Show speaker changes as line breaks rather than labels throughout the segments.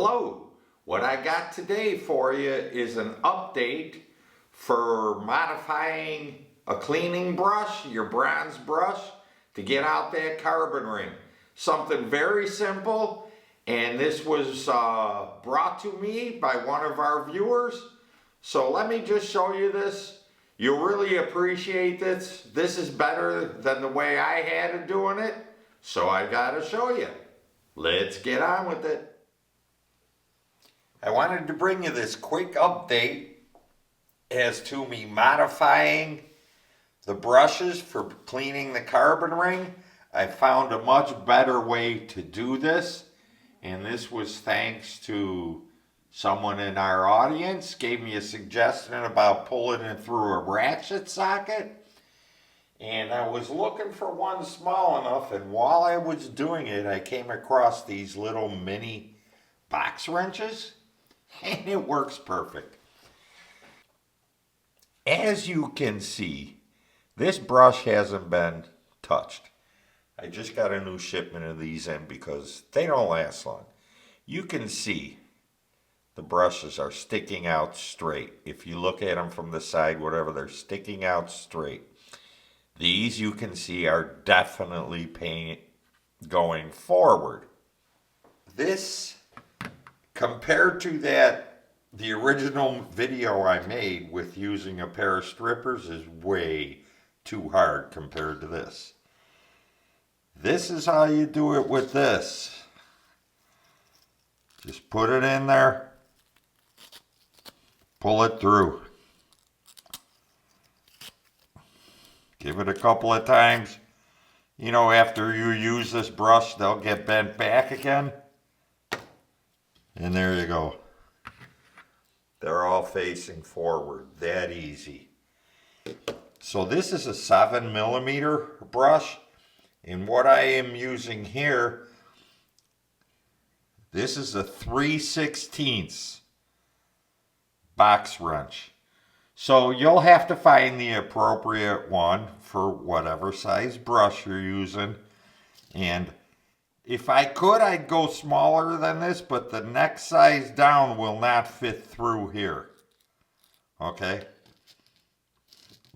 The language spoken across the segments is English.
Hello, what I got today for you is an update for modifying a cleaning brush, your bronze brush, to get out that carbon ring. Something very simple, and this was brought to me by one of our viewers. So let me just show you this. You'll really appreciate this. This is better than the way I had of doing it, so I gotta show you. Let's get on with it. I wanted to bring you this quick update as to me modifying the brushes for cleaning the carbon ring. I found a much better way to do this, and this was thanks to someone in our audience gave me a suggestion about pulling it through a ratchet socket, and I was looking for one small enough, and while I was doing it I came across these little mini box wrenches, and it works perfect. As you can see, this brush hasn't been touched. I just got a new shipment of these in because they don't last long. You can see the brushes are sticking out straight. If you look at them from the side, whatever, they're sticking out straight. These you can see are definitely going forward. This, compared to the original video I made with using a pair of strippers, is way too hard compared to this. This is how you do it with this. Just put it in there, pull it through. Give it a couple of times. You know, after you use this brush, they'll get bent back again. And there you go. They're all facing forward. That easy. So this is a 7mm brush. And what I am using here, this is a 3/16 box wrench. So you'll have to find the appropriate one for whatever size brush you're using. And if I could, I'd go smaller than this, but the next size down will not fit through here. Okay?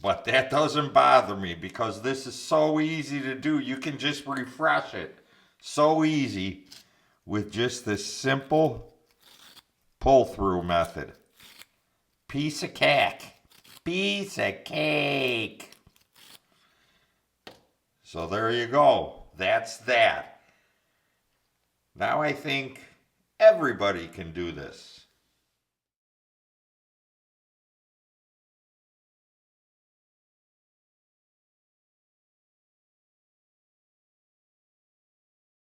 But that doesn't bother me because this is so easy to do. You can just refresh it. So easy with just this simple pull-through method. Piece of cake. Piece of cake. So there you go. That's that. Now I think everybody can do this.